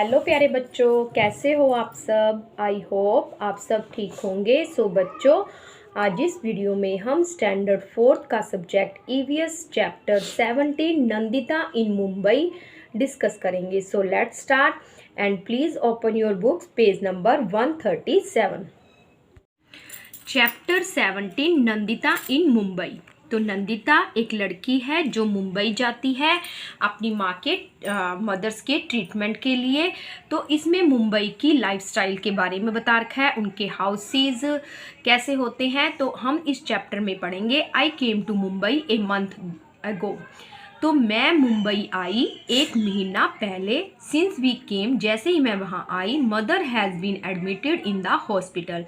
Hello प्यारे बच्चों, कैसे हो आप सब। आई होप आप सब ठीक होंगे। सो बच्चों, आज इस वीडियो में हम स्टैंडर्ड 4th का subject EVS chapter 17 Nandita in Mumbai discuss करेंगे। So let's start and please open your books, page number 137। Chapter 17 Nandita in Mumbai. तो नंदिता एक लड़की है जो मुंबई जाती है अपनी माँ के मदर्स के ट्रीटमेंट के लिए। तो इसमें मुंबई की लाइफस्टाइल के बारे में बता रखा है, उनके हाउसेस कैसे होते हैं। तो हम इस चैप्टर में पढ़ेंगे। I came to Mumbai a month ago. तो मैं मुंबई आई एक महीना पहले। सिंस वी केम, जैसे ही मैं वहाँ आई, mother has been admitted in the hospital.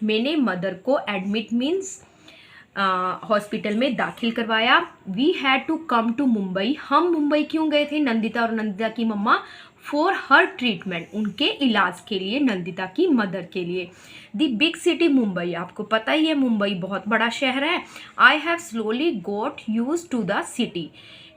मैंने मदर को एडमिट मीन्स हॉस्पिटल में दाखिल करवाया। We had to come to Mumbai. हम मुंबई क्यों गए थे, नंदिता और नंदिता की मम्मा, फॉर हर ट्रीटमेंट, उनके इलाज के लिए, नंदिता की मदर के लिए। द बिग सिटी मुंबई, आपको पता ही है मुंबई बहुत बड़ा शहर है। I have slowly got used to the city.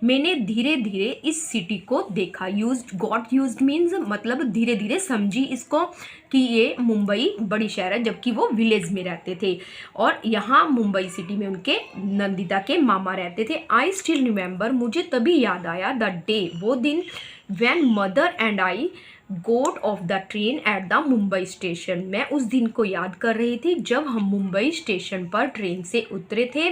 मैंने धीरे धीरे इस सिटी को देखा। यूज्ड, गॉट यूज्ड मीन्स मतलब धीरे धीरे समझी इसको कि ये मुंबई बड़ी शहर है, जबकि वो विलेज में रहते थे और यहाँ मुंबई सिटी में उनके नंदिता के मामा रहते थे। आई स्टिल रिमेंबर, मुझे तभी याद आया, द डे, वो दिन, when mother and I got off the train at the Mumbai station. मैं उस दिन को याद कर रही थी जब हम मुंबई स्टेशन पर ट्रेन से उतरे थे।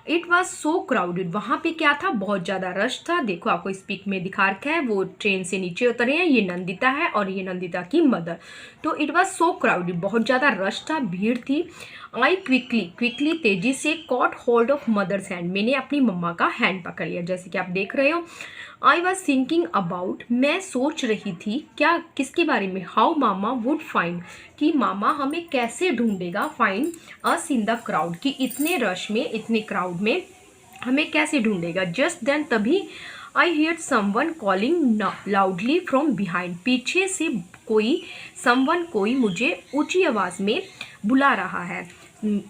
इट वॉज सो क्राउडेड, वहाँ पे क्या था, बहुत ज़्यादा रश था। देखो आपको इस पिक में दिखा रखा है, वो ट्रेन से नीचे उतरे हैं, ये नंदिता है और ये नंदिता की मदर। तो इट वॉज सो क्राउडेड, बहुत ज़्यादा रश था, भीड़ थी। आई क्विकली तेजी से caught hold of mother's hand, मैंने अपनी मम्मा का हैंड पकड़ लिया, जैसे कि आप देख रहे हो। आई वॉज थिंकिंग अबाउट, मैं सोच रही थी, क्या, किसके बारे में, हाउ मामा वुड फाइंड, कि मामा हमें कैसे ढूंढेगा, find us in the crowd, कि इतने रश में, इतने क्राउड में हमें कैसे ढूंढेगा। जस्ट देन, तभी I hear someone calling loudly from behind, पीछे से कोई, समवन, कोई मुझे ऊंची आवाज़ में बुला रहा है।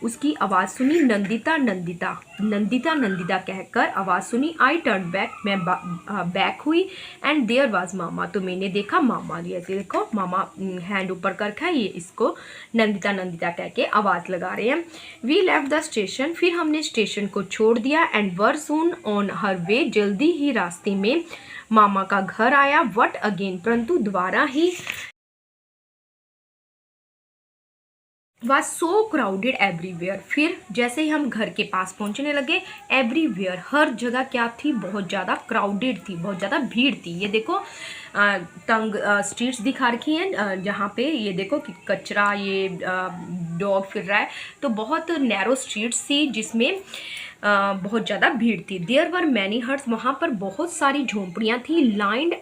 उसकी आवाज़ सुनी, नंदिता नंदिता नंदिता नंदिता कहकर आवाज़ सुनी। आई टर्न बैक, मैं बैक हुई, एंड देयर वाज मामा, तो मैंने देखा मामा। ऐसे देखो मामा हैंड ऊपर कर रखा है, ये इसको नंदिता नंदिता कह के आवाज़ लगा रहे हैं। वी लेफ्ट द स्टेशन, फिर हमने स्टेशन को छोड़ दिया। And were soon on her वे, जल्दी ही रास्ते में मामा का घर आया। वट अगेन, परंतु दोबारा ही, वॉज सो क्राउडेड एवरीवेयर, फिर जैसे ही हम घर के पास पहुंचने लगे, एवरीवेयर, हर जगह क्या थी, बहुत ज़्यादा क्राउडेड थी, बहुत ज़्यादा भीड़ थी। ये देखो तंग स्ट्रीट्स दिखा रखी हैं जहाँ पे ये देखो कि कचरा, ये डॉग फिर रहा है, तो बहुत नैरो स्ट्रीट्स थी जिसमें बहुत ज़्यादा भीड़ थी। देयर वर मैनी हट्स, वहाँ पर बहुत सारी झोंपड़ियाँ थी। Lined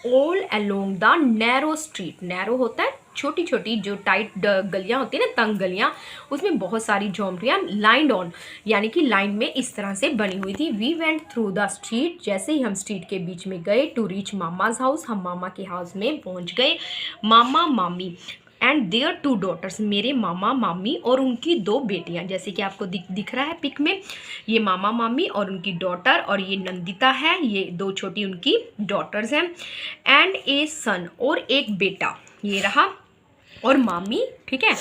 all along the narrow street, narrow होता है छोटी छोटी जो टाइट गलियां होती है ना, तंग गलियां, उसमें बहुत सारी झोंपड़ियां लाइंड ऑन, यानी कि लाइन में इस तरह से बनी हुई थी। We went through the street, जैसे ही हम स्ट्रीट के बीच में गए, टू रीच मामाज हाउस, हम मामा के हाउस में पहुंच गए। मामा मामी एंड देयर टू डॉटर्स, मेरे मामा मामी और उनकी दो बेटियां, जैसे कि आपको दिख रहा है पिक में, ये मामा मामी और उनकी डॉटर, और ये नंदिता है, ये दो छोटी उनकी डॉटर्स हैं। एंड ए सन, और एक बेटा, ये रहा, और मामी, ठीक है।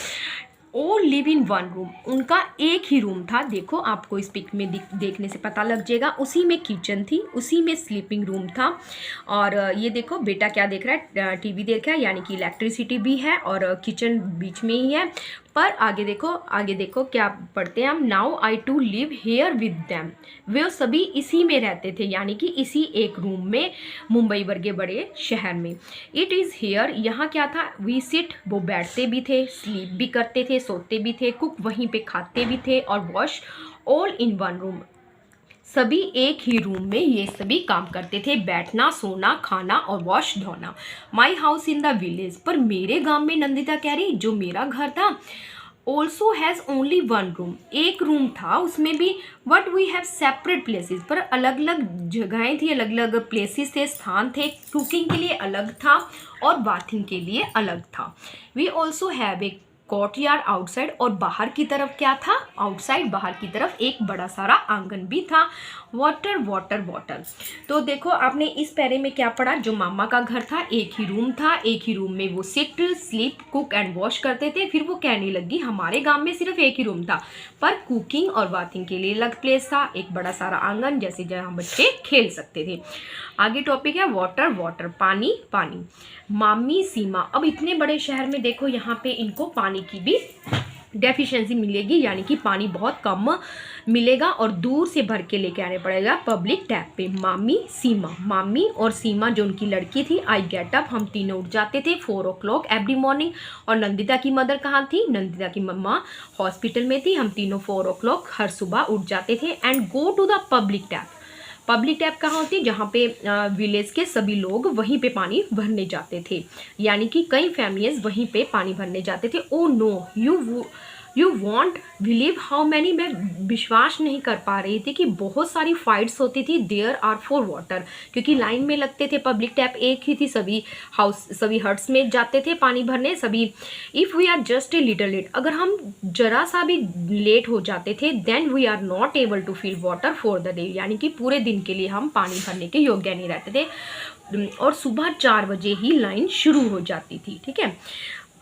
ओ लिव इन वन रूम, उनका एक ही रूम था। देखो आपको इस पिक में देखने से पता लग जाएगा, उसी में किचन थी, उसी में स्लीपिंग रूम था। और ये देखो बेटा क्या देख रहा है, टीवी देख रहा है, यानी कि इलेक्ट्रिसिटी भी है और किचन बीच में ही है। पर आगे देखो क्या पढ़ते हैं हम, now I to live here with them, वे सभी इसी में रहते थे, यानी कि इसी एक रूम में, मुंबई वर्गे बड़े शहर में। इट इज़ हेयर, यहाँ क्या था, वी सिट, वो बैठते भी थे, स्लीप भी करते थे, सोते भी थे, कुक वहीं पे खाते भी थे, और wash all in one room, सभी एक ही रूम में ये सभी काम करते थे, बैठना, सोना, खाना और वॉश धोना। My house in the village, पर मेरे गांव में, नंदिता कह रही, जो मेरा घर था, also has only one room, एक रूम था उसमें भी, but we have separate places, पर अलग अलग जगहें थी, अलग अलग प्लेसेस थे, स्थान थे। कुकिंग के लिए अलग था और बाथिंग के लिए अलग था। We also have a courtyard outside, और बाहर की तरफ क्या था, आउटसाइड बाहर की तरफ एक बड़ा सारा आंगन भी था। Water water water. तो देखो आपने इस पैरे में क्या पढ़ा, जो मामा का घर था एक ही रूम था, एक ही रूम में वो sit sleep cook and wash करते थे। फिर वो कहने लगी हमारे गांव में सिर्फ एक ही रूम था पर कुकिंग और बाथिंग के लिए अलग प्लेस था, एक बड़ा सारा आंगन जैसे जहाँ बच्चे खेल सकते थे। आगे टॉपिक है वाटर वाटर, पानी पानी। मामी सीमा, अब इतने बड़े शहर में देखो यहाँ पे इनको पानी की भी डेफिशिएंसी मिलेगी, यानी कि पानी बहुत कम मिलेगा और दूर से भर के लेके आने पड़ेगा पब्लिक टैप पे। मामी सीमा, मामी और सीमा जो उनकी लड़की थी, आई गेट अप, हम तीनों उठ जाते थे 4 o'clock एवरी मॉर्निंग। और नंदिता की मदर कहाँ थी, नंदिता की मम्मा हॉस्पिटल में थी। हम तीनों 4 o'clock हर सुबह उठ जाते थे and go to the public tap. Public tap कहाँ होती है, जहाँ पे विलेज के सभी लोग वहीं पे पानी भरने जाते थे, यानी कि कई फैमिलीज वहीं पे पानी भरने जाते थे। Oh no you won't believe how many, मैं विश्वास नहीं कर पा रही थी कि बहुत सारी फाइट्स होती थी देयर आर फॉर वाटर, क्योंकि लाइन में लगते थे। पब्लिक टैप एक ही थी, सभी हट्स में जाते थे पानी भरने सभी। If we are just a little late, अगर हम जरा सा भी लेट हो जाते थे, then we are not able to fill water for the day, यानी कि पूरे दिन के लिए हम पानी भरने के योग्य नहीं रहते थे। और सुबह 4 बजे ही लाइन शुरू हो जाती थी। ठीक है,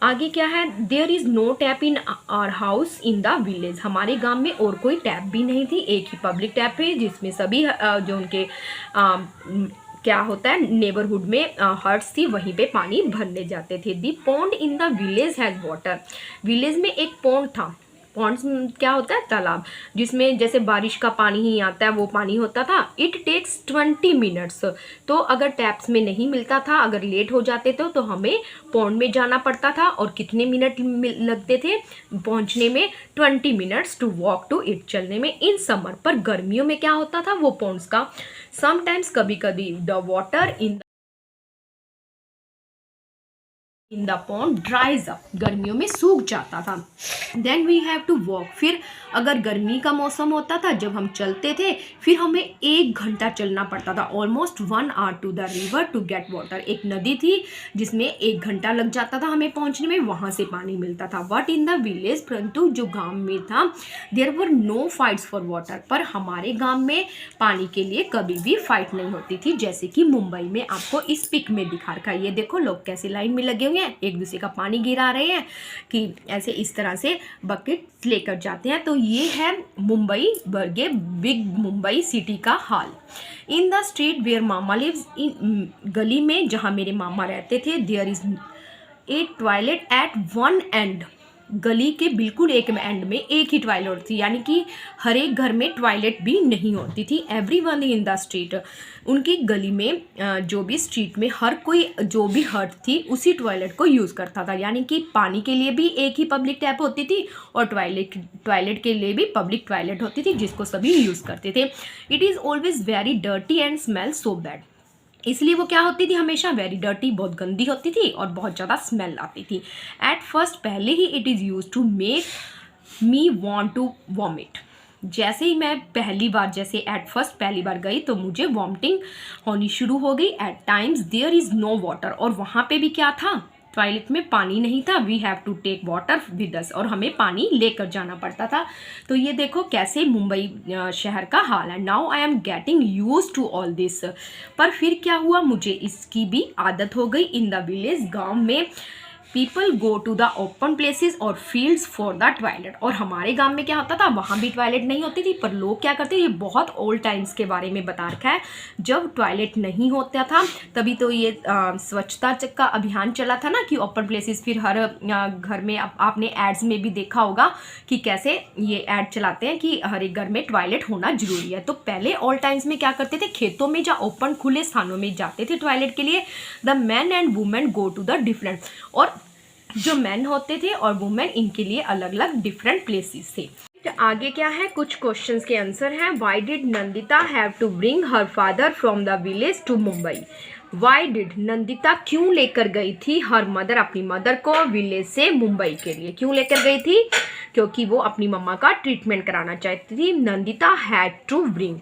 आगे क्या है, there is no tap in our house in the village, हमारे गांव में और कोई टैप भी नहीं थी, एक ही पब्लिक टैप है जिसमें सभी जो उनके क्या होता है नेबरहुड में हट्स थी वहीं पे पानी भरने जाते थे। The pond in the village has water, village में एक पॉन्ड था। पॉन्ड्स क्या होता है, तालाब, जिसमें जैसे बारिश का पानी ही आता है वो पानी होता था। इट टेक्स 20 मिनट्स, तो अगर टैप्स में नहीं मिलता था, अगर लेट हो जाते तो हमें पॉन्ड में जाना पड़ता था। और कितने मिनट लगते थे पहुंचने में, 20 minutes to walk to it, चलने में। इन समर, पर गर्मियों में क्या होता था वो पॉन्ड्स का, समटाइम्स कभी कभी the water in the pond dries up, गर्मियों में सूख जाता था। Then we have to walk, फिर अगर गर्मी का मौसम होता था जब हम चलते थे, फिर हमें 1 घंटा चलना पड़ता था, almost 1 hour to the river to get water. एक नदी थी जिसमें 1 घंटा लग जाता था हमें पहुंचने में, वहां से पानी मिलता था। बट इन द विलेज, परंतु जो गांव में था, there were no fights for water, पर हमारे गांव में पानी के लिए कभी भी फाइट नहीं होती थी, जैसे कि मुंबई में आपको इस पिक में दिखा रखा है। ये देखो लोग कैसे लाइन में लगे हुए हैं, एक दूसरे का पानी गिरा रहे हैं कि ऐसे इस तरह से बकेट लेकर जाते हैं। तो ये है मुंबई बर्गे बिग मुंबई सिटी का हाल। In the street where mama lives, इन गली में जहाँ मेरे मामा रहते थे, there is a toilet at one end, गली के बिल्कुल एक एंड में एक ही टॉयलेट थी, यानी कि हर एक घर में टॉयलेट भी नहीं होती थी। Every one in the street, उनकी गली में जो भी स्ट्रीट में हर कोई जो भी हट थी उसी टॉयलेट को यूज़ करता था, यानी कि पानी के लिए भी एक ही पब्लिक टैप होती थी और टॉयलेट के लिए भी पब्लिक टॉयलेट होती थी जिसको सभी यूज़ करते थे। It is always very dirty and smell so bad, इसलिए वो क्या होती थी, हमेशा वेरी डर्टी, बहुत गंदी होती थी और बहुत ज़्यादा स्मेल आती थी। एट फर्स्ट, पहले ही it is use to make me want to vomit, जैसे ही मैं पहली बार गई तो मुझे वॉमिटिंग होनी शुरू हो गई। At times there is no water, और वहाँ पे भी क्या था, टॉयलेट में पानी नहीं था। We have to take water with us, और हमें पानी लेकर जाना पड़ता था। तो ये देखो कैसे मुंबई शहर का हाल है। Now I am getting used to all this, पर फिर क्या हुआ, मुझे इसकी भी आदत हो गई। इन द विलेज, गांव में people go to the open places और फील्ड्स फॉर द टॉयलेट, और हमारे गांव में क्या होता था, वहाँ भी टॉयलेट नहीं होती थी, पर लोग क्या करते, ये बहुत ओल्ड टाइम्स के बारे में बता रखा है, जब टॉयलेट नहीं होता था तभी तो ये स्वच्छता का अभियान चला था ना, कि ओपन प्लेसेस। फिर हर घर में आपने एड्स में भी देखा होगा कि कैसे ये एड चलाते हैं कि हर एक घर में टॉयलेट होना जरूरी है। तो पहले ओल्ड टाइम्स में क्या करते थे, खेतों में या ओपन खुले स्थानों में जाते थे टॉयलेट के लिए। The man and women go to the different, और जो मैन होते थे और वुमेन, इनके लिए अलग अलग डिफरेंट प्लेसेस थे। आगे क्या है, कुछ क्वेश्चंस के आंसर हैं। Why did Nandita have to bring her father from the village to Mumbai, why did, Nandita क्यों लेकर गई थी हर मदर, अपनी मदर को विलेज से मुंबई के लिए क्यों लेकर गई थी, क्योंकि वो अपनी मम्मा का ट्रीटमेंट कराना चाहती थी। नंदिता हैड टू ब्रिंग,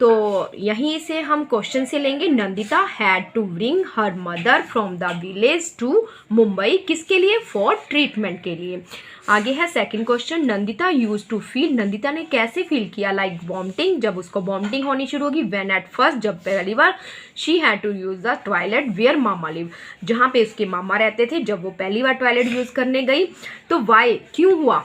तो यहीं से हम क्वेश्चन से लेंगे। Nandita had to bring her mother from the village to Mumbai, किसके लिए? फॉर ट्रीटमेंट के लिए। आगे है second question, Nandita used to feel, Nandita ने कैसे फील किया? लाइक वॉमिटिंग, जब उसको वॉमिटिंग होनी शुरू होगी। व्हेन एट फर्स्ट, जब पहली बार। She had to use the toilet where mama live, जहाँ पे उसके मामा रहते थे, जब वो पहली बार टॉयलेट यूज करने गई। तो वाई, क्यों हुआ?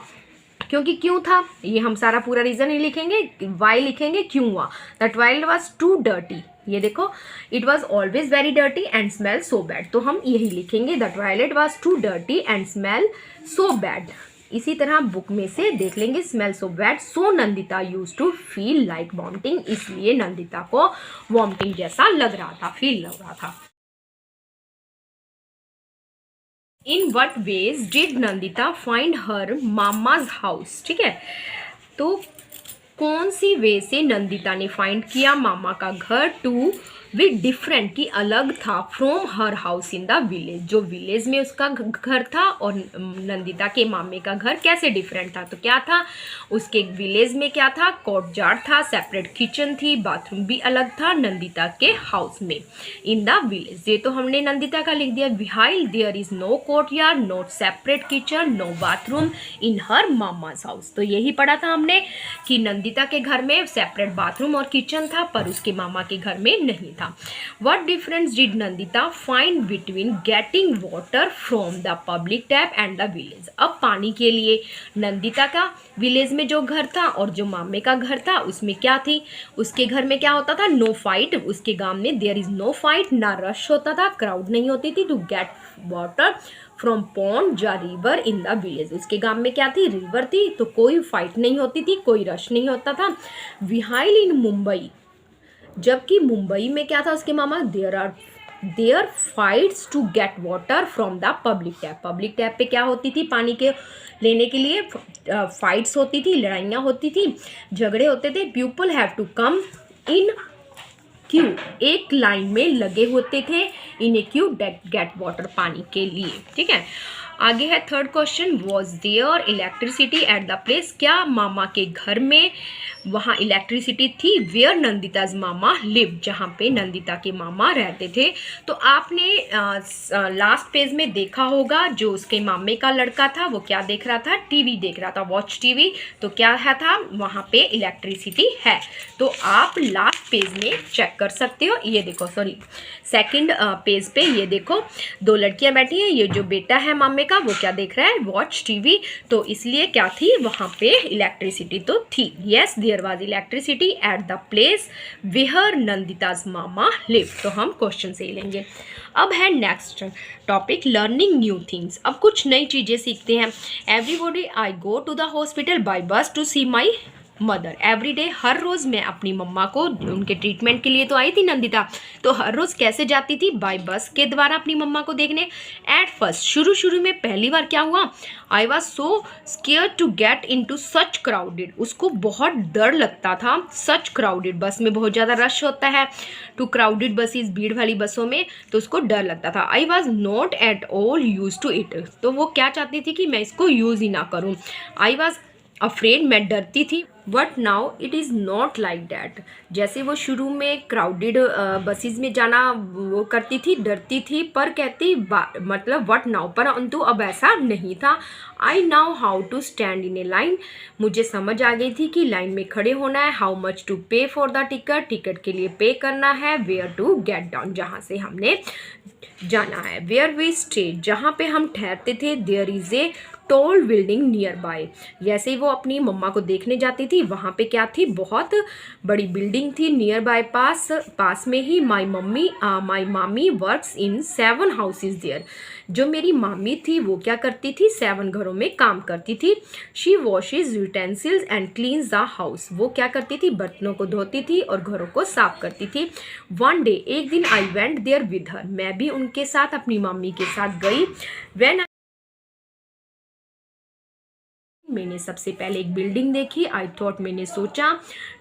क्योंकि क्यों था, ये हम सारा पूरा रीजन ही लिखेंगे, वाई लिखेंगे, क्यों हुआ। The toilet was too dirty, ये देखो, it was always very dirty and smell so bad, तो हम यही लिखेंगे, the toilet was too dirty and smell so bad. इसी तरह बुक में से देख लेंगे, smell so bad so Nandita used to feel like vomiting, इसलिए नंदिता को वॉमिटिंग जैसा लग रहा था, फील लग रहा था। In what veg did Nandita find her mama's house, ठीक है, तो कौन सी वे से नंदिता ने फाइंड किया मामा का घर? टू विद डिफरेंट, की अलग था, from her house in the village, जो विलेज में उसका घर था और नंदिता के मामे का घर कैसे डिफरेंट था? तो क्या था, उसके विलेज में क्या था? कोर्टयार्ड था, सेपरेट किचन थी, बाथरूम भी अलग था नंदिता के हाउस में, इन द विलेज। ये तो हमने नंदिता का लिख दिया। While there is no courtyard, no separate kitchen, no bathroom in her mama's house, तो यही पढ़ा था हमने कि नंदिता के घर में सेपरेट बाथरूम और किचन था, पर उसके मामा के घर में नहीं था। What difference did Nandita find between getting water from the public tap and the village? अब पानी के लिए नंदिता का विलेज में जो घर था और जो मामे का घर था उसमें क्या थी? उसके घर में क्या होता था? नो फाइट, उसके गांव में देयर इज नो फाइट, ना रश होता था, क्राउड नहीं होती थी। To get water from pond या रिवर इन द विलेज, उसके गांव में क्या थी? रिवर थी, तो कोई फाइट नहीं होती थी, कोई रश नहीं होता था। व्हाइल इन मुंबई, जबकि मुंबई में क्या था उसके मामा? There fights to get water from the public tap, public tap पे क्या होती थी? पानी के लेने के लिए फाइट्स होती थी, लड़ाइयाँ होती थी, झगड़े होते थे। People have to come in queue, एक लाइन में लगे होते थे, in a queue get water, पानी के लिए, ठीक है। आगे है third question, was there electricity at the place, क्या मामा के घर में वहाँ इलेक्ट्रिसिटी थी? वेयर नंदिताज मामा लिव, जहाँ पे नंदिता के मामा रहते थे। तो आपने लास्ट पेज में देखा होगा, जो उसके मामे का लड़का था वो क्या देख रहा था? टीवी देख रहा था, वॉच टीवी। तो क्या है था? वहाँ पे इलेक्ट्रिसिटी है, तो आप लास्ट पेज में चेक कर सकते हो। ये देखो, सॉरी, सेकंड पेज पे ये देखो, दो लड़कियां बैठी हैं, ये जो बेटा है मामे का वो क्या देख रहा है? Watch TV. तो इसलिए क्या थी वहाँ पे? इलेक्ट्रिसिटी तो थी। Yes, there was electricity at the place where Nandita's mama live. तो हम क्वेश्चन से ही लेंगे। अब है next topic, learning new things. अब कुछ नई चीज़ें सीखते हैं। Everybody I go to the hospital by bus to see my mother every day, हर रोज़ मैं अपनी मम्मा को, उनके ट्रीटमेंट के लिए तो आई थी नंदिता, तो हर रोज़ कैसे जाती थी? बाय बस के द्वारा अपनी मम्मा को देखने। एट फर्स्ट, शुरू में पहली बार क्या हुआ? I was so scare to get in to such crowded, उसको बहुत डर लगता था। सच क्राउडेड, बस में बहुत ज़्यादा रश होता है, टू क्राउडेड बसेस, भीड़ वाली बसों में, तो उसको डर लगता था। I was not at all used to it, तो वो क्या चाहती थी कि मैं इसको यूज़ ही ना करूँ। आई वॉज अफ्रेड, मैं डरती थी। But now it is not like that, जैसे वो शुरू में क्राउडेड बसेस में जाना वो करती थी, डरती थी, पर कहती मतलब वट नाउ, परंतु अब ऐसा नहीं था। I now how to stand in a line, मुझे समझ आ गई थी कि लाइन में खड़े होना है। हाउ मच टू पे फॉर द टिकट, टिकट के लिए पे करना है। वेयर टू गेट डाउन, जहाँ से हमने जाना है। वेयर वी स्टे, जहाँ पे हम ठहरते थे। There is a tall building nearby, जैसे ही वो अपनी मम्मा को देखने जाती थी वहाँ पे क्या थी? बहुत बड़ी बिल्डिंग थी। नियर बाय, पास में ही। माई मामी वर्क्स इन 7 हाउसेज देयर, जो मेरी मामी थी वो क्या करती थी? 7 घरों में काम करती थी। She washes utensils and cleans the house, वो क्या करती थी? बर्तनों को धोती थी और घरों को साफ करती थी। वन डे, एक दिन, I went there with her, मैं भी उनके साथ, अपनी मम्मी के साथ गई। व्हेन मैंने सबसे पहले एक बिल्डिंग देखी। आई थॉट, मैंने सोचा,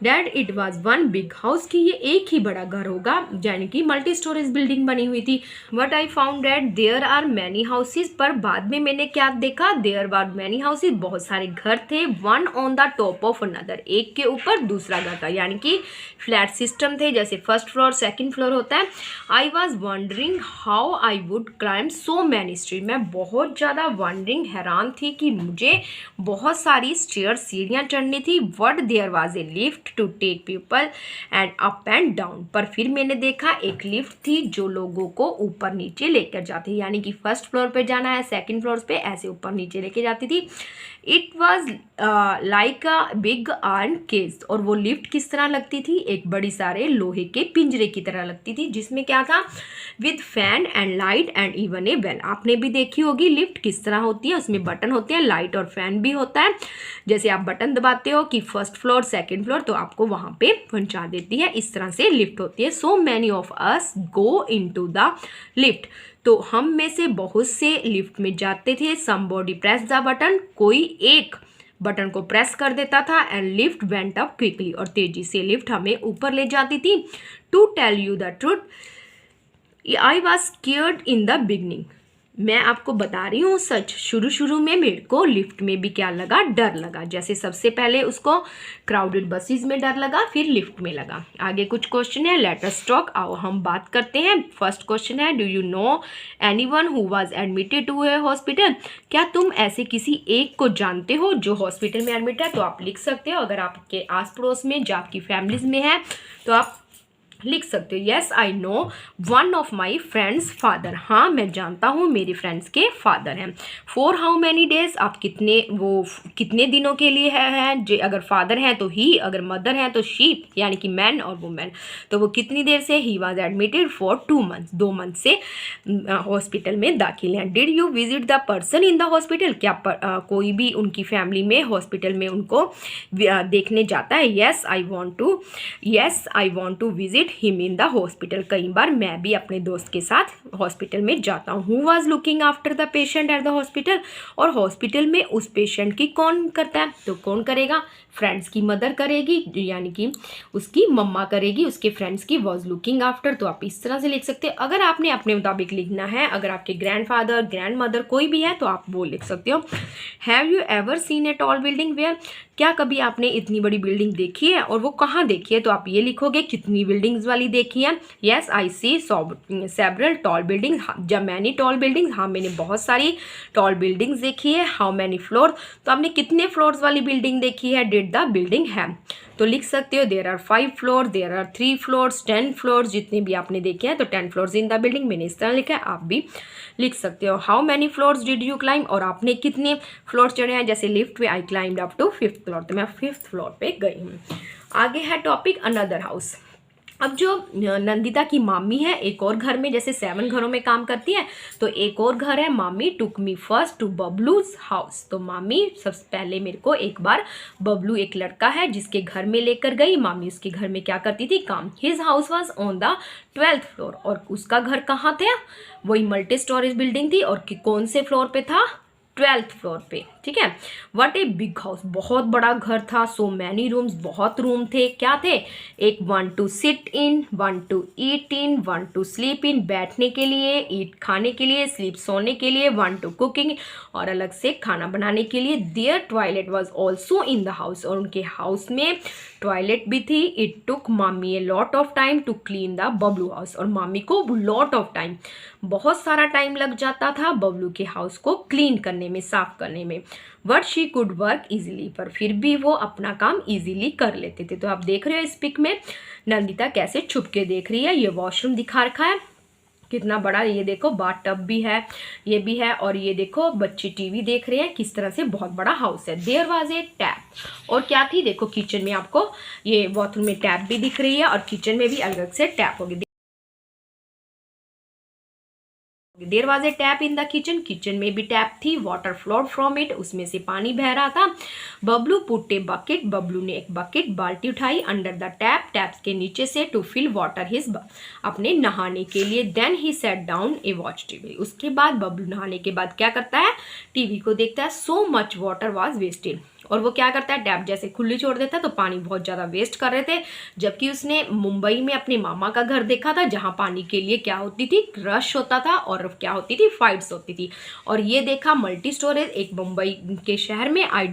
that it was one big house, कि ये एक ही बड़ा घर होगा, यानी कि मल्टी स्टोरेज बिल्डिंग बनी हुई थी। But I found that there are many houses, पर बाद में मैंने क्या देखा, देयर आर मैनी हाउसेज, बहुत सारे घर थे, one on the top of another, एक के ऊपर दूसरा घर था, यानी कि फ्लैट सिस्टम थे, जैसे फर्स्ट फ्लोर सेकंड फ्लोर होता है। I was wondering how I would climb so many stair, मैं बहुत ज़्यादा वंडरिंग, हैरान थी कि मुझे बहुत सारी स्टेयर सीढ़ियाँ चढ़नी थी। But there was a lift to take people and up and down, पर फिर मैंने देखा एक लिफ्ट थी जो लोगों को ऊपर नीचे लेकर जाती, यानी कि फर्स्ट फ्लोर पे जाना है, सेकंड फ्लोर पे ऐसे ऊपर नीचे लेके जाती थी। It was like a big iron cage, और वो लिफ्ट किस तरह लगती थी, एक बड़ी सारे लोहे के पिंजरे की तरह लगती थी, जिसमें क्या था, with fan and light and even a bell. आपने भी देखी होगी लिफ्ट किस तरह होती है, उसमें बटन होते हैं, लाइट और फैन भी होता है, जैसे आप बटन दबाते हो कि फर्स्ट फ्लोर सेकंड फ्लोर, तो आपको वहाँ पे पहुँचा देती है, इस तरह से लिफ्ट होती है। So many of us go into the lift, तो हम में से बहुत से लिफ्ट में जाते थे। समबॉडी प्रेस द बटन, कोई एक बटन को प्रेस कर देता था, and lift went up quickly, और तेजी से लिफ्ट हमें ऊपर ले जाती थी। To tell you the truth I was scared in the beginning, मैं आपको बता रही हूँ सच, शुरू में मेरे को लिफ्ट में भी क्या लगा, डर लगा। जैसे सबसे पहले उसको क्राउडेड बसेस में डर लगा, फिर लिफ्ट में लगा। आगे कुछ क्वेश्चन है, लेट अस टॉक, आओ हम बात करते हैं। फर्स्ट क्वेश्चन है, do you know anyone who was admitted to a hospital, क्या तुम ऐसे किसी एक को जानते हो जो हॉस्पिटल में एडमिट है? तो आप लिख सकते हो, अगर आपके आस पड़ोस में जो आपकी फैमिलीज में है तो आप लिख सकते हो, yes I know one of my friends father, हाँ मैं जानता हूँ मेरे फ्रेंड्स के फादर हैं। फॉर हाउ मैनी डेज, आप कितने दिनों के लिए है अगर फादर हैं तो ही, अगर मदर हैं तो शी, यानी कि मैन और वुमेन, तो वो कितनी देर से, he was admitted for 2 months, 2 month से हॉस्पिटल में दाखिल हैं। Did you visit the person in the hospital, क्या कोई भी उनकी फैमिली में हॉस्पिटल में उनको देखने जाता है? Yes I want to visit him in the hospital, कई बार मैं भी अपने दोस्त के साथ हॉस्पिटल में जाता हूँ। Who was looking after the patient at the hospital, और हॉस्पिटल में उस पेशेंट की कौन करता है? तो कौन करेगा? फ्रेंड्स की मदर करेगी, यानी कि उसकी मम्मा करेगी उसके फ्रेंड्स की, वॉज लुकिंग आफ्टर। तो आप इस तरह से लिख सकते हो। अगर आपने अपने मुताबिक लिखना है, अगर आपके ग्रैंडफादर ग्रैंड मदर कोई भी है तो आप वो लिख सकते हो। Have you ever seen a tall building where, क्या कभी आपने इतनी बड़ी बिल्डिंग देखी है, और वो कहाँ देखी है? तो आप ये लिखोगे कितनी बिल्डिंग्स वाली देखी है। Yes I see several tall building, जब मैनी टॉल बिल्डिंग, हाँ मैंने बहुत सारी टॉल बिल्डिंग्स देखी है। हाउ मैनी फ्लोर, तो आपने कितने फ्लोर्स वाली बिल्डिंग देखी है? डिड द बिल्डिंग हैव, तो लिख सकते हो there are 5 floor, there are 3 floors, 10 floors, जितने भी आपने देखे हैं तो 10 फ्लोर्स इन द बिल्डिंग, मैंने इस तरह लिखा है, आप भी लिख सकते हो। How many floors did you climb, और आपने कितने फ्लोर्स चढ़े हैं? जैसे लिफ्ट पे I climb up to 5th floor, तो मैं 5th फ्लोर पे गई हूँ। आगे है टॉपिक अनदर हाउस। अब जो नंदिता की मामी है, एक और घर में, जैसे 7 घरों में काम करती है, तो एक और घर है, मामी टुक मी फर्स्ट टू बबलूज हाउस, तो मामी सबसे पहले मेरे को एक बार, बबलू एक लड़का है जिसके घर में लेकर गई। मामी उसके घर में क्या करती थी? काम। His house was on the 12th floor, और उसका घर कहाँ था? वही मल्टी स्टोरेज बिल्डिंग थी, और कौन से फ्लोर पे था? 12th फ्लोर पे, ठीक है। व्हाट ए बिग हाउस, बहुत बड़ा घर था। सो मैनी रूम्स, बहुत रूम थे। क्या थे? एक 1 to sit in, 1 to eat in, 1 to sleep in, बैठने के लिए, ईट खाने के लिए, स्लीप सोने के लिए, 1 टू कुकिंग, और अलग से खाना बनाने के लिए। There toilet was also in the house, और उनके हाउस में टॉयलेट भी थी। It took Mami a lot of time to clean the Bablu house, और मामी को लॉट ऑफ टाइम, बहुत सारा टाइम लग जाता था बबलू के हाउस को क्लीन करने में, साफ करने में। But she could work easily, पर फिर भी वो अपना काम इजीली कर लेते थे। तो आप देख रहे हो इस पिक में नंदिता कैसे छुप के देख रही है। ये वॉशरूम दिखा रखा है कितना बड़ा, ये देखो बाथ टब भी है, ये भी है, और ये देखो बच्चे टीवी देख रहे हैं, किस तरह से बहुत बड़ा हाउस है। देयर वाज ए टैप, और क्या थी? देखो किचन में आपको ये बाथरूम में टैप भी दिख रही है, और किचन में भी अलग से टैप होगी। There was a tap in the kitchen, kitchen में भी टैप थी, वाटर फ्लोड फ्रॉम इट, उसमें से पानी बह रहा था। Bablu put a bucket, Bablu ने एक बकेट बाल्टी उठाई, अंडर द टैप, टैप के नीचे से, टू फिल वाटर हिज, अपने नहाने के लिए। Then he sat down a watch TV, उसके बाद बबलू नहाने के बाद क्या करता है, टीवी को देखता है। So much water was wasted, और वो क्या करता है, टैप जैसे खुली छोड़ देता है तो पानी बहुत ज़्यादा वेस्ट कर रहे थे। जबकि उसने मुंबई में अपने मामा का घर देखा था जहाँ पानी के लिए क्या होती थी, रश होता था और क्या होती थी, फाइट्स होती थी। और ये देखा मल्टी स्टोरेज एक मुंबई के शहर में। I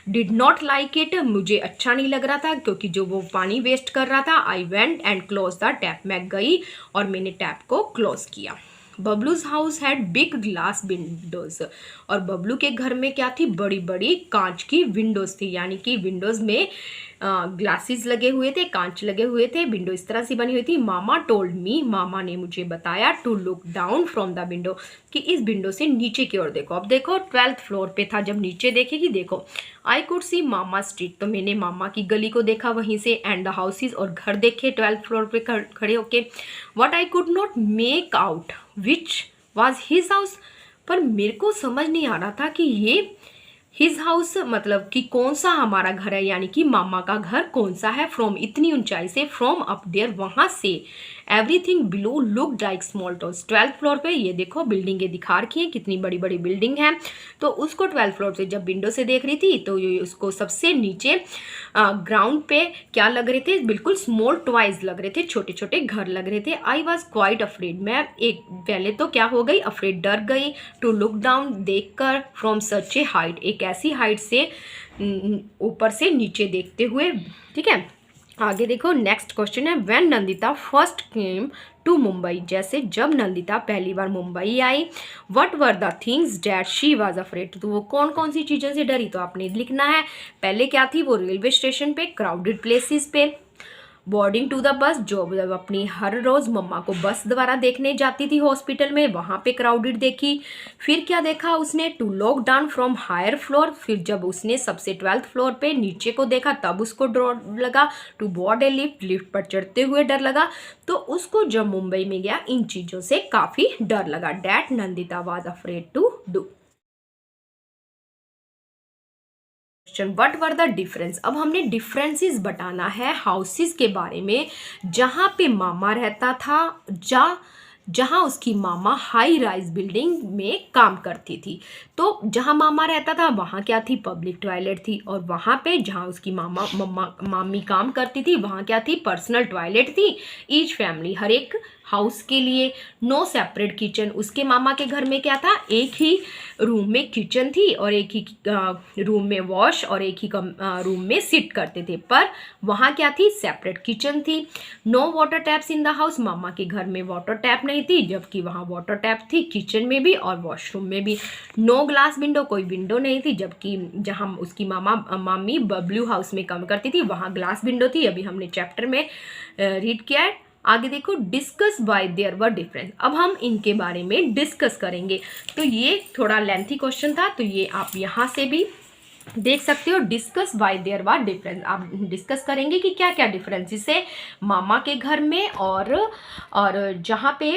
did not like it, मुझे अच्छा नहीं लग रहा था क्योंकि जो वो पानी वेस्ट कर रहा था। I went and close the tap, मैं गई और मैंने टैप को क्लोज किया। Bablu's house had big glass windows, और बबलू के घर में क्या थी, बड़ी बड़ी कांच की विंडोज थी, यानी कि विंडोज में ग्लासेस लगे हुए थे, कांच लगे हुए थे, विंडो इस तरह से बनी हुई थी। मामा टोल्ड मी, मामा ने मुझे बताया, to look down from the window, कि इस विंडो से नीचे की ओर देखो। अब देखो 12th फ्लोर पे था, जब नीचे देखेगी देखो। I could see mama street, तो मैंने मामा की गली को देखा वहीं से, एंड द हाउसेज, और घर देखे 12th फ्लोर पे खड़े होके। What I could not make out which was his house, पर मेरे को समझ नहीं आ रहा था कि ये हिज हाउस मतलब कि कौन सा हमारा घर है, यानी कि मामा का घर कौन सा है। फ्रॉम इतनी ऊंचाई से, फ्रॉम अप देयर, वहां से, everything below look like small towns. 12th floor पे ये देखो बिल्डिंगें दिखा रखी हैं, कितनी बड़ी बड़ी बिल्डिंग है। तो उसको 12th फ्लोर से जब विंडो से देख रही थी तो ये उसको सबसे नीचे ग्राउंड पे क्या लग रहे थे, बिल्कुल स्मॉल टॉयज लग रहे थे, छोटे छोटे घर लग रहे थे। आई वॉज क्वाइट अफ्रेड, मैं एक पहले तो क्या हो गई, अफ्रेड, डर गई। टू लुक डाउन, देख कर, फ्रॉम सच ए हाइट, एक ऐसी हाइट से, ऊपर से नीचे देखते हुए। ठीक है, आगे देखो नेक्स्ट क्वेश्चन है, when Nandita first came to Mumbai, जैसे जब नंदिता पहली बार मुंबई आई। What were the things that she was afraid, तो वो कौन कौन सी चीज़ों से डरी, तो आपने लिखना है। पहले क्या थी, वो रेलवे स्टेशन पे, क्राउडेड प्लेसेस पे, बोर्डिंग टू द बस, जो अपनी हर रोज़ मम्मा को बस द्वारा देखने जाती थी हॉस्पिटल में, वहाँ पे क्राउडेड देखी। फिर क्या देखा उसने, to look down from higher floor, फिर जब उसने सबसे 12th फ्लोर पे नीचे को देखा तब उसको डर लगा। To board a lift, lift पर चढ़ते हुए डर लगा। तो उसको जब मुंबई में गया इन चीज़ों से काफ़ी डर लगा। That Nandita was afraid to do. What were the difference, अब हमने डिफरेंसेस बताना है हाउसेस के बारे में, जहाँ पे मामा रहता था, जहाँ उसकी मामा हाई राइज बिल्डिंग में काम करती थी। तो जहाँ मामा रहता था वहाँ क्या थी, पब्लिक टॉयलेट थी, और वहाँ पे जहाँ उसकी मामी काम करती थी वहाँ क्या थी, पर्सनल टॉयलेट थी। ईच फैमिली, हर एक हाउस के लिए। नो सेपरेट किचन, उसके मामा के घर में क्या था, एक ही रूम में किचन थी और एक ही रूम में वॉश और एक ही रूम में सिट करते थे, पर वहाँ क्या थी, सेपरेट किचन थी। No water taps in the house, मामा के घर में वाटर टैप नहीं थी, जबकि वहाँ वाटर टैप थी किचन में भी और वॉशरूम में भी। नो ग्लास विंडो, कोई विंडो नहीं थी, जबकि जहाँ उसकी मामी बबलू हाउस में काम करती थी वहाँ ग्लास विंडो थी। अभी हमने चैप्टर में रीड किया है। आगे देखो, discuss by there were difference, अब हम इनके बारे में डिस्कस करेंगे। तो ये थोड़ा लेंथी क्वेश्चन था, तो ये आप यहाँ से भी देख सकते हो। Discuss by there were difference, आप डिस्कस करेंगे कि क्या क्या डिफरेंसेस है मामा के घर में और जहाँ पे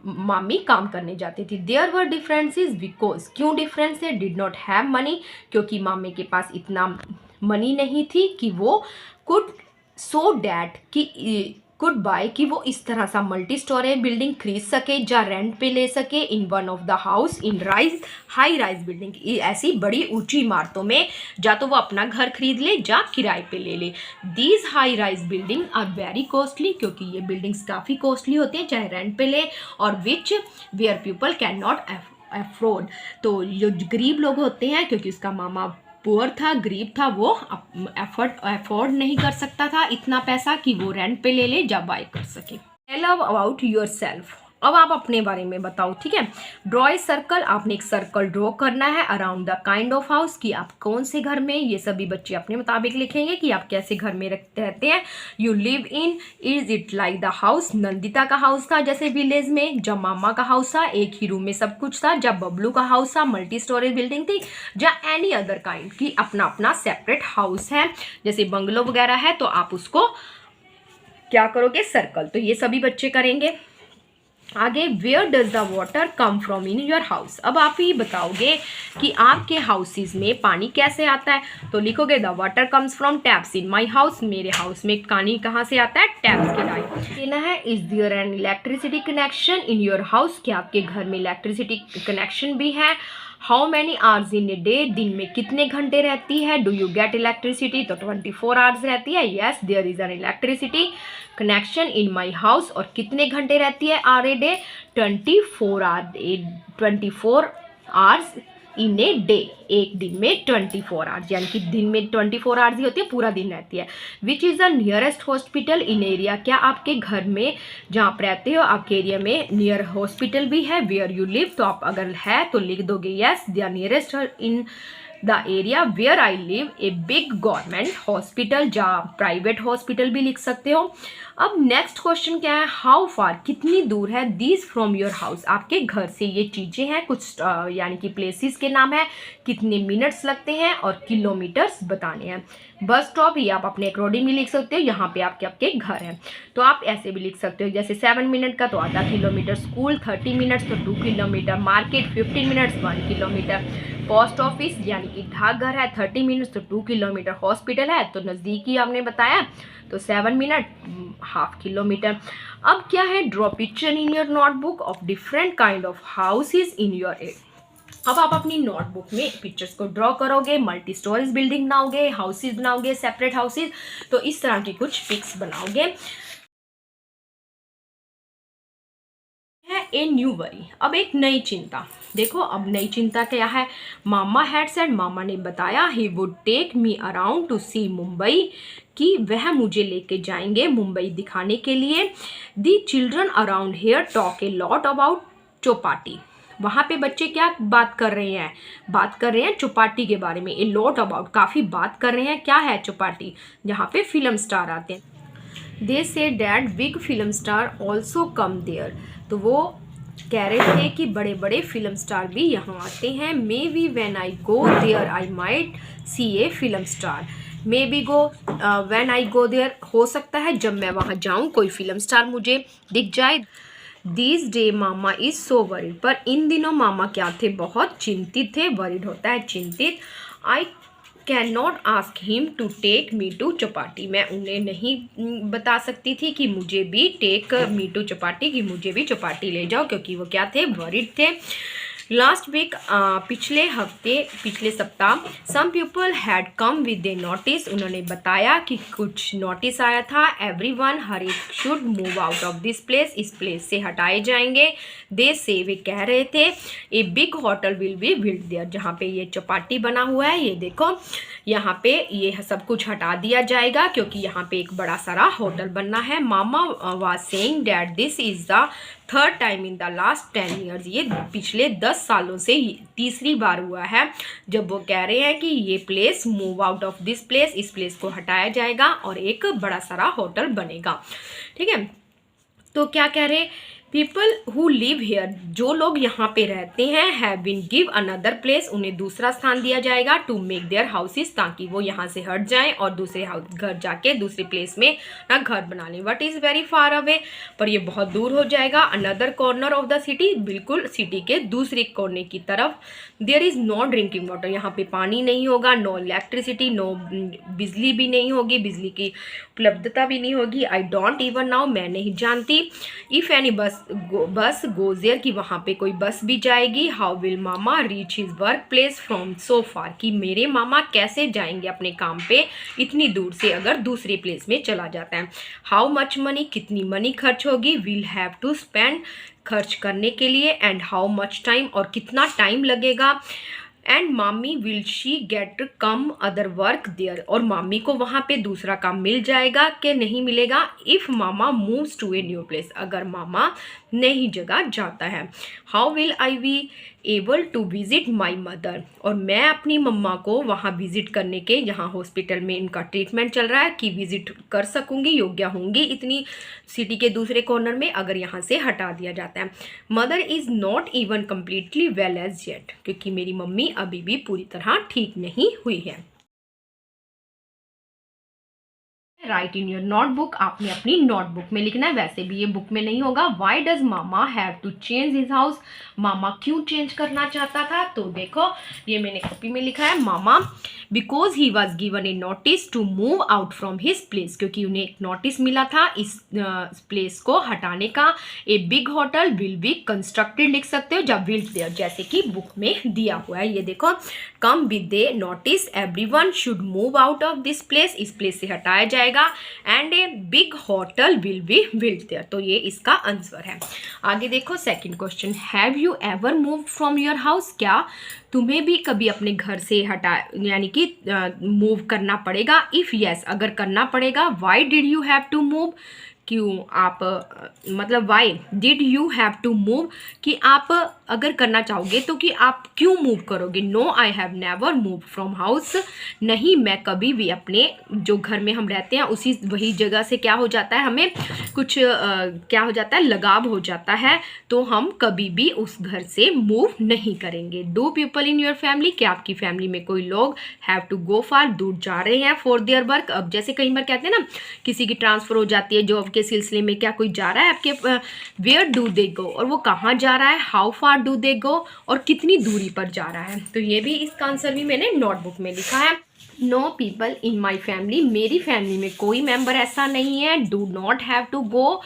मामी काम करने जाती थी। देयर वर डिफरेंसेस बिकॉज, क्यों डिफरेंस है, डिड नॉट हैव मनी, क्योंकि मामी के पास इतना मनी नहीं थी कि वो कुड सो डैट कि कुड बाय, कि वो इस तरह सा मल्टी स्टोरी बिल्डिंग खरीद सके या रेंट पे ले सके in one of the house in rise high rise building, ऐसी बड़ी ऊंची इमारतों में या तो वो अपना घर खरीद ले या किराए पे ले ले। These high rise building are very costly, क्योंकि ये बिल्डिंग्स काफ़ी कॉस्टली होती हैं चाहे रेंट पे ले, और which where people can not afford, तो जो गरीब लोग होते हैं, क्योंकि उसका मामा पुअर था, गरीब था, वो अफोर्ड नहीं कर सकता था इतना पैसा कि वो रेंट पे ले ले या बाय कर सके। टेल अबाउट योर सेल्फ, अब आप अपने बारे में बताओ। ठीक है, ड्रॉ ए सर्कल, आपने एक सर्कल ड्रॉ करना है around the kind of house, कि आप कौन से घर में, ये सभी बच्चे अपने मुताबिक लिखेंगे कि आप कैसे घर में रहते हैं। You live in, is it like the house, Nandita का हाउस था जैसे विलेज में, जब मामा का हाउस था एक ही रूम में सब कुछ था, जब बबलू का हाउस था मल्टी स्टोरेज बिल्डिंग थी, या एनी अदर काइंड की अपना अपना सेपरेट हाउस है, जैसे बंगलो वगैरह है, तो आप उसको क्या करोगे, सर्कल। तो ये सभी बच्चे करेंगे। आगे where does the water come from in your house. अब आप ही बताओगे कि आपके हाउसेज में पानी कैसे आता है, तो लिखोगे the water comes from taps in my house. मेरे हाउस में पानी कहाँ से आता है, टैप्स के लाइन देना है। Is there an electricity connection in your house, क्या आपके घर में इलेक्ट्रिसिटी कनेक्शन भी है। How many hours in a day, दिन में कितने घंटे रहती है। डू यू गेट इलेक्ट्रिसिटी, तो 24 आवर्स रहती है। Yes there is an electricity connection in my house, और कितने घंटे रहती है are a day, 24 hours in a day, एक दिन में 24 आवर्स, यानी कि दिन में 24 आवर्स ही होती है, पूरा दिन रहती है। Which is the nearest hospital in area, क्या आपके घर में जहाँ आप रहते हो आपके एरिया में नियर हॉस्पिटल भी है। वेयर यू लिव, तो आप अगर है तो लिख दोगे yes the nearest in the area where I live a big government hospital, जहाँ प्राइवेट हॉस्पिटल भी लिख सकते हो। अब नेक्स्ट क्वेश्चन क्या है, हाउ फार, कितनी दूर है दीज फ्रॉम योर हाउस, आपके घर से ये चीज़ें हैं कुछ यानी कि प्लेसेस के नाम है, कितने मिनट्स लगते हैं और किलोमीटर्स बताने हैं। बस स्टॉप ये आप अपने अकॉर्डिंग भी लिख सकते हो, यहाँ पे आपके घर हैं तो आप ऐसे भी लिख सकते हो, जैसे 7 मिनट का तो आधा किलोमीटर, स्कूल 30 मिनट्स तो 2 kilometre, market 15 minutes 1 kilometre, post office यानी कि डाकघर है 30 मिनट्स तो 2 किलोमीटर, हॉस्पिटल है तो नज़दीकी आपने बताया तो 7 मिनट हाफ किलोमीटर। अब क्या है, draw picture in your notebook of different kind of houses in your area. अब आप अपनी नोटबुक में पिक्चर्स को ड्रॉ करोगे, मल्टी स्टोरीज बिल्डिंग बनाओगे, हाउसेज बनाओगे, सेपरेट हाउसेज, तो इस तरह की कुछ पिक्स बनाओगे। है ए न्यू वरी, अब एक नई चिंता। देखो अब नई चिंता क्या है, मामा हैड सेड, मामा ने बताया he would take me around to see Mumbai, कि वह मुझे लेके जाएंगे मुंबई दिखाने के लिए। The children around here talk a lot about Chowpatty, वहाँ पे बच्चे क्या बात कर रहे हैं, बात कर रहे हैं चौपाटी के बारे में। ए लॉट अबाउट, काफ़ी बात कर रहे हैं, क्या है चौपाटी, जहाँ पे फिल्म स्टार आते हैं। They say that big film star also come there, तो वो कह रहे थे कि बड़े बड़े फिल्म स्टार भी यहाँ आते हैं। May be when I go there I might see a film star, may be go when I go there, हो सकता है जब मैं वहाँ जाऊँ कोई फिल्म स्टार मुझे दिख जाए। This day mama is so worried, पर इन दिनों मामा क्या थे, बहुत चिंतित थे, वरीड होता है चिंतित। I can not ask him to take me to Chowpatty, मैं उन्हें नहीं बता सकती थी कि मुझे भी टेक मी टू चौपाटी, कि मुझे भी चौपाटी ले जाओ, क्योंकि वो क्या थे, वरीड थे। लास्ट वीक, पिछले हफ्ते, पिछले सप्ताह, some people had come with a notice, उन्होंने बताया कि कुछ नोटिस आया था। एवरीवन हर एक should move out of this place, इस प्लेस से हटाए जाएंगे। दे से, वे कह रहे थे, ए big hotel will be build their, जहाँ पे ये चौपाटी बना हुआ है, ये देखो यहाँ पे ये सब कुछ हटा दिया जाएगा क्योंकि यहाँ पे एक बड़ा सारा होटल बनना है। Mama was saying that this is the third time in the last 10 years, ये पिछले 10 सालों से तीसरी बार हुआ है जब वो कह रहे हैं कि ये place move out of this place, इस प्लेस को हटाया जाएगा और एक बड़ा सारा होटल बनेगा। ठीक है, तो क्या कह रहे, पीपल हु लिव हेयर, जो लोग यहाँ पे रहते हैं, have been give another place, उन्हें दूसरा स्थान दिया जाएगा, टू मेक देयर हाउसेस, ताकि वो यहाँ से हट जाएं और दूसरे घर जाके दूसरे प्लेस में ना घर बना लें। What is very far away, पर ये बहुत दूर हो जाएगा। Another corner of the city, बिल्कुल सिटी के दूसरे कोने की तरफ। There is no drinking water, यहाँ पे पानी नहीं होगा। नो इलेक्ट्रिसिटी, नो बिजली भी नहीं होगी, बिजली की उपलब्धता भी नहीं होगी। आई डोंट इवन नाउ, मैं नहीं जानती। If any bus goes there, कि वहाँ पे कोई बस भी जाएगी। How will mama reach his work place from so far, कि मेरे मामा कैसे जाएंगे अपने काम पे इतनी दूर से अगर दूसरे प्लेस में चला जाता है। हाउ मच मनी, कितनी मनी खर्च होगी। विल हैव टू स्पेंड, खर्च करने के लिए। एंड हाउ मच टाइम, और कितना टाइम लगेगा। एंड मामी will she get come other work there, और मामी को वहाँ पे दूसरा काम मिल जाएगा कि नहीं मिलेगा। इफ़ मामा moves to a new place, अगर मामा नई जगह जाता है। How will I be able to visit my mother, और मैं अपनी मम्मा को वहाँ विजिट करने के, जहाँ हॉस्पिटल में इनका ट्रीटमेंट चल रहा है, कि विजिट कर सकूँगी, योग्य होंगी इतनी सिटी के दूसरे कॉर्नर में अगर यहाँ से हटा दिया जाता है। Mother is not even completely well as yet, क्योंकि मेरी मम्मी अभी भी पूरी तरह ठीक नहीं हुई है। राइट इन योर नोटबुक, आपने अपनी नोटबुक में लिखना है, वैसे भी ये बुक में नहीं होगा। Why does mama have to change his house, मामा क्यों चेंज करना चाहता था? तो देखो ये मैंने कॉपी में लिखा है, mama because he was given a notice to move out from his place, क्योंकि उन्हें एक नोटिस मिला था इस प्लेस को हटाने का। ए big hotel will be constructed लिख सकते हो, जब विल देयर, जैसे कि बुक में दिया हुआ है। ये देखो, come with a notice everyone should move out of this place, इस प्लेस से हटाया जाएगा। And a big hotel will be built there, तो ये इसका आंसर है। आगे देखो second question, have you ever move from your house, क्या तुम्हें भी कभी अपने घर से हटा यानी कि मूव करना पड़ेगा? इफ़ यस, अगर करना पड़ेगा, why did you have to move, क्यों आप मतलब why did you have to move, कि आप अगर करना चाहोगे तो कि आप क्यों मूव करोगे? No I have never move from house, नहीं मैं कभी भी अपने जो घर में हम रहते हैं उसी वही जगह से क्या हो जाता है, हमें कुछ क्या हो जाता है, लगाव हो जाता है, तो हम कभी भी उस घर से मूव नहीं करेंगे। Do people in your family, क्या आपकी फैमिली में कोई लोग हैव टू गो फार, दूर जा रहे हैं फॉर देयर वर्क? अब जैसे कई बार कहते हैं ना, किसी की ट्रांसफ़र हो जाती है जॉब के सिलसिले में, क्या कोई जा रहा है आपके, वेयर डू दे गो, और वो कहाँ जा रहा है, हाउ फार डू दे गो, और कितनी दूरी पर जा रहा है। तो ये भी इसका आंसर भी मैंने नोटबुक में लिखा है। No people in my family, मेरी फैमिली में कोई मेंबर ऐसा नहीं है। Do not have to go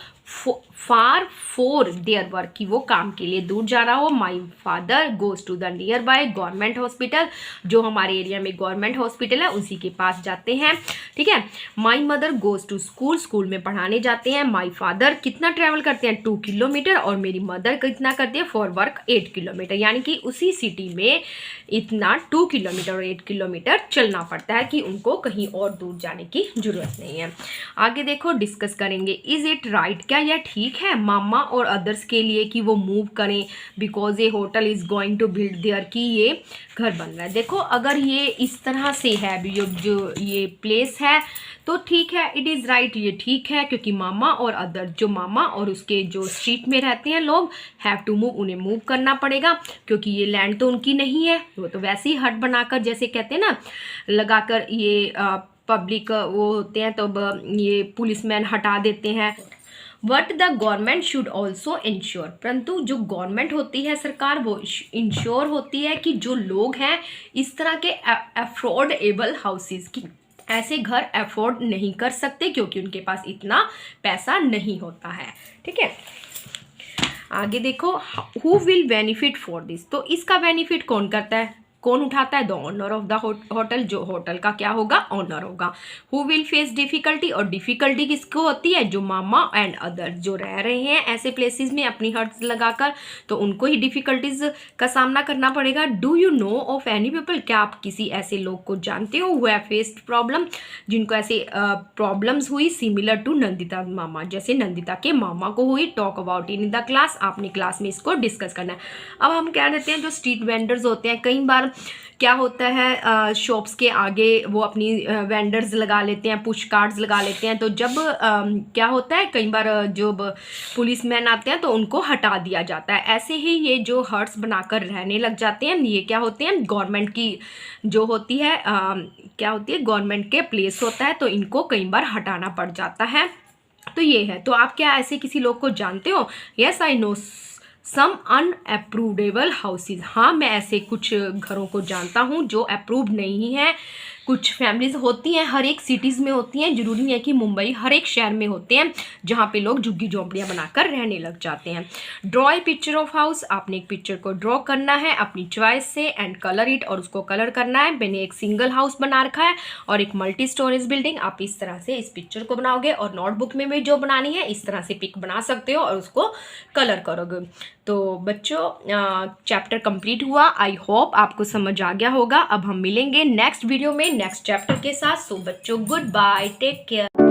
far for their work, कि वो काम के लिए दूर जा रहा हो। My father goes to the nearby government hospital, जो हमारे एरिया में गवर्नमेंट हॉस्पिटल है उसी के पास जाते हैं, ठीक है। My mother goes to school, school में पढ़ाने जाते हैं। माई फादर कितना ट्रैवल करते हैं, 2 किलोमीटर, और मेरी मदर कितना करती है, फॉर वर्क 8 किलोमीटर, यानी कि उसी सिटी में इतना 2 किलोमीटर और 8 किलोमीटर चलना पड़ता है कि उनको कहीं और दूर जाने की जरूरत नहीं है। आगे देखो डिस्कस करेंगे, इज इट राइट, क्या यह ठीक है मामा और अदर्स के लिए कि वो मूव करें, because a hotel is going to build there, कि ये घर बन रहा है। देखो अगर ये इस तरह से है, जो ये प्लेस है, तो ठीक है, इट इज़ राइट, ये ठीक है, क्योंकि मामा और अदर, जो मामा और उसके जो स्ट्रीट में रहते हैं लोग, हैव टू मूव, उन्हें मूव करना पड़ेगा, क्योंकि ये लैंड तो उनकी नहीं है, वो तो वैसे ही हट बनाकर, जैसे कहते हैं ना, लगाकर ये पब्लिक वो होते हैं, तो ये पुलिसमैन हटा देते हैं। What the government should also ensure, परंतु जो गवर्नमेंट होती है, सरकार, वो इंश्योर होती है कि जो लोग हैं इस तरह के अफोर्डेबल हाउसेस की, ऐसे घर अफोर्ड नहीं कर सकते, क्योंकि उनके पास इतना पैसा नहीं होता है, ठीक है। आगे देखो, who will benefit for this, तो इसका बेनिफिट कौन करता है, कौन उठाता है? The owner of the hotel, जो होटल का क्या होगा, ओनर होगा। हु विल फेस डिफिकल्टी, और डिफिकल्टी किसको होती है, जो मामा एंड अदर, जो रह रहे हैं ऐसे प्लेसेस में अपनी हट्स लगाकर, तो उनको ही डिफिकल्टीज का सामना करना पड़ेगा। Do you no of any people, क्या आप किसी ऐसे लोग को जानते हो, हु हैव फेस्ड प्रॉब्लम, जिनको ऐसे प्रॉब्लम्स हुई, सिमिलर टू नंदिता मामा, जैसे नंदिता के मामा को हुई। Talk about in the class, आपने क्लास में इसको डिस्कस करना है। अब हम क्या कहते हैं, जो स्ट्रीट वेंडर्स होते हैं, कई बार क्या होता है, शॉप्स के आगे वो अपनी वेंडर्स लगा लेते हैं, पुश कार्ड्स लगा लेते हैं, तो जब क्या होता है, कई बार जो पुलिसमैन आते हैं तो उनको हटा दिया जाता है। ऐसे ही ये जो हट्स बनाकर रहने लग जाते हैं, ये क्या होते हैं, गवर्नमेंट की जो होती है, क्या होती है, गवर्नमेंट के प्लेस होता है, तो इनको कई बार हटाना पड़ जाता है। तो ये है, तो आप क्या ऐसे किसी लोग को जानते हो? Yes I know some unapprovable houses, हाँ मैं ऐसे कुछ घरों को जानता हूँ जो अप्रूव नहीं है। कुछ फैमिलीज होती हैं, हर एक सिटीज़ में होती हैं, ज़रूरी नहीं है कि मुंबई, हर एक शहर में होते हैं, जहाँ पे लोग झुग्गी झोंपड़ियाँ बनाकर रहने लग जाते हैं। Draw a picture of house, आपने एक पिक्चर को ड्रॉ करना है अपनी चॉइस से, एंड कलर इट, और उसको कलर करना है। मैंने एक सिंगल हाउस बना रखा है और एक मल्टी स्टोरेज बिल्डिंग, आप इस तरह से इस पिक्चर को बनाओगे, और नोटबुक में भी जो बनानी है इस तरह से पिक बना सकते हो और उसको कलर करोगे। तो बच्चों चैप्टर कंप्लीट हुआ, आई होप आपको समझ आ गया होगा। अब हम मिलेंगे नेक्स्ट वीडियो में नेक्स्ट चैप्टर के साथ। सो बच्चों गुड बाय, टेक केयर।